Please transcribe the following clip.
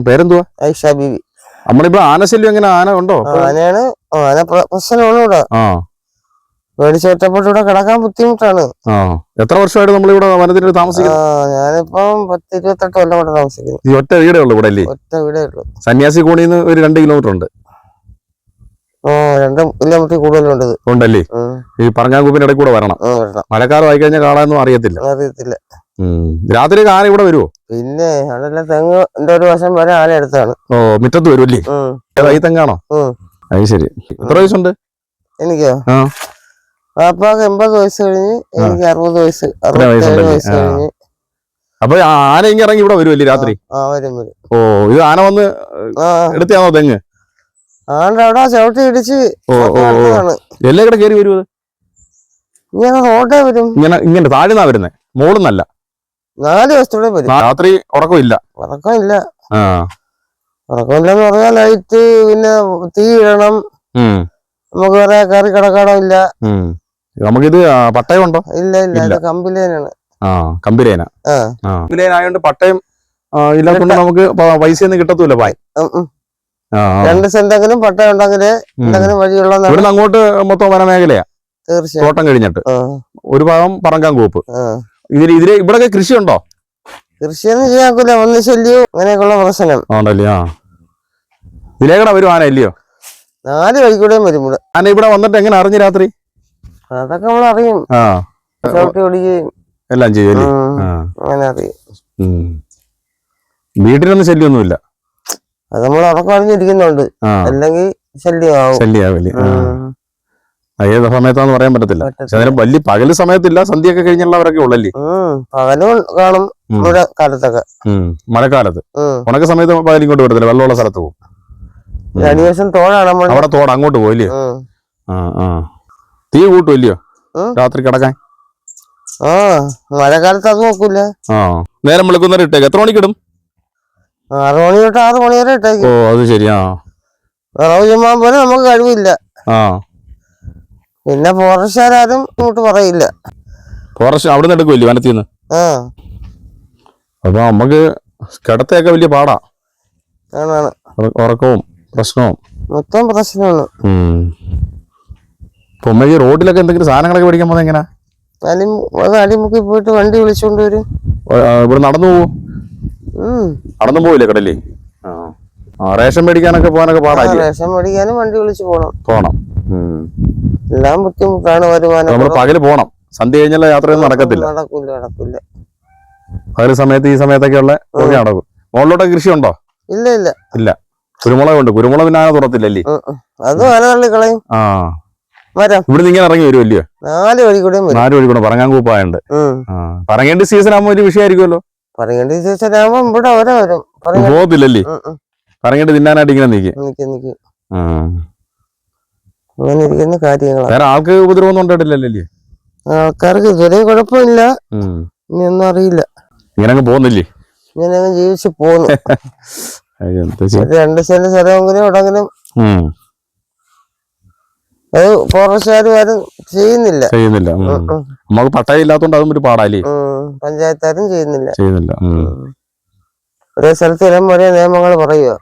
പേരെന്തുവാ? ഐഷ ബീവി. നമ്മളിപ്പോ ആനശല്യം എങ്ങനെ? ആന ഉണ്ടോ? ആനയാണ്. ആന പ്രശ്നമാണ് ഇവിടെ. മേടിച്ചോട്ടപ്പോട്ട് ഇവിടെ കിടക്കാൻ ബുദ്ധിമുട്ടാണ്. എത്ര വർഷമായിട്ട് നമ്മളിവിടെ വനത്തിൽ താമസിക്കുന്നത്? ഞാനിപ്പം 10-28 കൊല്ലം ഇവിടെ താമസിക്കുന്നു. ഈ ഒറ്റ വീടേ ഉള്ളു ഇവിടെ അല്ലേ? ഒറ്റ വീടേ ഉള്ളു. സന്യാസി കോണിന്ന് ഒരു 2 കിലോമീറ്റർ ഉണ്ട്. 2 കിലോമീറ്റർ കൂടുതലുണ്ട്. ഉണ്ടല്ലേ? ഈ പറങ്ങാങ്കൂപ്പിന്റെ ഇടയിൽ കൂടെ വരണം. മഴക്കാലം ആയി കഴിഞ്ഞാൽ കാണാനൊന്നും അറിയത്തില്ല. രാത്രി ആന ഇവിടെ വരുമോ? പിന്നെ അതെല്ലാം തെങ്ങിന്റെ ഒരു വശം വരെ ആന എടുത്താണ്. മുറ്റത്ത് വരുമല്ലേ? ഈ തെങ്ങാണോ? അത് ശരി. എത്ര വയസ്സുണ്ട്? എനിക്കോ? പാപ്പാക്ക് 80 വയസ്സ് കഴിഞ്ഞ്, എനിക്ക് 60 വയസ്സ് 67 വയസ്സ് കഴിഞ്ഞ്. അപ്പൊ ആന ഇങ്ങനെ ഇറങ്ങി ഇവിടെ വരുമല്ലേ രാത്രി? വരും. ഇത് ആന വന്ന് എടുത്താണോ തെങ്ങ്? ആണ്ട് അവിടെ ചവിട്ടി ഇടിച്ച് എല്ലാം കൂടെ കയറി വരുമത്? ഇങ്ങനെ റോഡേ വരും. ഇങ്ങനെ താഴ്ന്നാ വരുന്നേ, മോളുന്നല്ല. 4 ദിവസത്തോടെ വരും. രാത്രി ഉറക്കമില്ല? ഉറക്കമില്ലെന്ന് പറഞ്ഞാൽ ലൈറ്റ്, പിന്നെ തീ ഇടണം. നമുക്ക് വേറെ കയറി കിടക്കാനോ ഇല്ല. നമുക്കിത് പട്ടയം ഉണ്ടോ? ഇല്ല. ഇത് കമ്പിലേനാണ്. കമ്പിലേനായോണ്ട് പട്ടയം ഇല്ലാത്തോണ്ട് നമുക്ക് പൈസ ഒന്നും കിട്ടത്തൂല്ല. 2 സെന്റെങ്കിലും പട്ടയം ഉണ്ടെങ്കിലേ എന്തെങ്കിലും വഴിയുള്ള. ഇവിടുന്ന് അങ്ങോട്ട് മൊത്തം വനമേഖലയാ. തീർച്ചയായും. തോട്ടം കഴിഞ്ഞിട്ട് ഒരു ഭാഗം പറങ്കാങ്കൂപ്പ്. ഇവിടെ കൃഷിയുണ്ടോ? കൃഷിയൊന്നും ചെയ്യാക്കൂല. ഒന്ന് ശല്യം, അങ്ങനെയൊക്കെയുള്ള പ്രശ്നം ഉണ്ടല്ലേ? ഇതിലേക്കടെ വരും ആന ഇല്ലയോ? 4 വഴിക്കൂടെയും വരും ഇവിടെ. ആന ഇവിടെ വന്നിട്ട് എങ്ങനെ അറിഞ്ഞു രാത്രി? അതൊക്കെ നമ്മൾ അറിയും. ചവിട്ടി ഓടിക്കുകയും എല്ലാം ചെയ്യല്ലേ? അങ്ങനെ അറിയും. വീട്ടിലൊന്നും ശല്യമൊന്നുമില്ല. അത് നമ്മൾ ഉറക്കം അറിഞ്ഞിരിക്കുന്നുണ്ട്, അല്ലെങ്കിൽ ശല്യമാവില്ലേ? ഏത് സമയത്താന്ന് പറയാൻ പറ്റത്തില്ല. വലിയ പകല് സമയത്തില്ല, സന്ധ്യയൊക്കെ കഴിഞ്ഞുള്ളവരൊക്കെ ഉള്ളല്ലേ? പകലും കാണും ഇവിടെ കാലത്തൊക്കെ. മഴക്കാലത്ത് ഉണക്ക സമയത്ത് പകലും ഇങ്ങോട്ട് വരത്തില്ല, വെള്ളമുള്ള സ്ഥലത്ത് പോകും. അടിവശം തോടാണ് അവിടെ. തോട് അങ്ങോട്ട് പോയില്ലേ? തീ കൂട്ടുമല്ലയോ രാത്രി കിടക്കാൻ? മഴക്കാലത്ത് അത് നോക്കൂല. നേരം വിളിക്കുന്നവരെ ഇട്ടേക്ക്. എത്ര മണിക്ക് ഇടും? 6 മണി തൊട്ട് 6 മണി വരെ ഇട്ടേക്ക്. അത് ശരിയാ. വിറവ് ചുമ്മാൻ പോലെ നമുക്ക് കഴിവില്ല. പിന്നെ ഫോറസ്റ്റുകാരും ഇങ്ങോട്ട് പറയില്ല. ഫോറസ്റ്റ് അവിടെ നിന്ന് എടുക്കുമല്ലേ വനത്തിന്ന്? അപ്പൊ നമ്മക്ക് കിടത്തൊക്കെ വലിയ പാടാ. ഉറക്കവും പ്രശ്നവും മൊത്തം പ്രശ്നമാണ്. ഈ റോഡിലൊക്കെ എന്തെങ്കിലും സാധനങ്ങളൊക്കെ മേടിക്കാൻ പോകുന്നത് എങ്ങനെയാ? അടിമുക്കി പോയിട്ട് വണ്ടി വിളിച്ചോണ്ട് വരും. ഇവിടെ നടന്നു പോവും? നടന്നു പോവില്ലേ കടലേ? റേഷൻ മേടിക്കാനൊക്കെ പോകാനൊക്കെ പാടാല്ലേ? റേഷൻ മേടിക്കാനും വണ്ടി വിളിച്ച് പോണം. എല്ലാം ബുദ്ധിമുട്ടാണ്. വരുമാനം നമ്മള് പകല് പോണം. സന്ധ്യ കഴിഞ്ഞുള്ള യാത്രയൊന്നും നടക്കത്തില്ല. നടക്കൂല. പകല് സമയത്ത് ഈ സമയത്തൊക്കെ ഉള്ള നടക്കും. മുകളിലോട്ടൊക്കെ കൃഷി ഉണ്ടോ? ഇല്ല. കുരുമുളക് ഉണ്ട്. കുരുമുളക് പിന്നെ ആന തുറത്തില്ലല്ലേ? അത് ആന തള്ളിക്കളയും. ഇവിടെ ഇങ്ങനെ ഇറങ്ങി വരുമല്ലയോ? 4 വഴി കൂടെ പറങ്ങാങ്കൂപ്പായുണ്ട്. പറങ്ങേണ്ട സീസൺ ആകുമ്പോ ഒരു വിഷയമായിരിക്കുമല്ലോ. പറങ്ങേണ്ട സീസൺ ആകുമ്പോ ഇവിടെ വരും. പോകത്തില്ലല്ലേ? പറങ്ങേണ്ട തിന്നാനായിട്ട് ഇങ്ങനെ നിൽക്കും. അങ്ങനെ ഇരിക്കുന്ന കാര്യങ്ങളാണ്. വേറെ ആൾക്ക് ഉപദ്രവം ഉണ്ടായിട്ടില്ലല്ലേ? ആൾക്കാർക്ക് ഇതുവരെ കുഴപ്പമില്ല. ഇനിയൊന്നും അറിയില്ല. ഇങ്ങനെ പോകുന്നില്ലേ? ഇങ്ങനെ ജീവിച്ചു പോന്നു. 2 സെന്റ് സ്ഥലമെങ്കിലും എവിടെങ്കിലും. അത് ഫോറസ്റ്റുകാരും ആരും ചെയ്യുന്നില്ല. നമുക്ക് പട്ടയം ഇല്ലാത്തോണ്ട് അതും ഒരു പാടാല്ലേ? പഞ്ചായത്താരും ചെയ്യുന്നില്ല. ഒരേ സ്ഥലത്ത് ഒരേ നിയമങ്ങൾ പറയുക.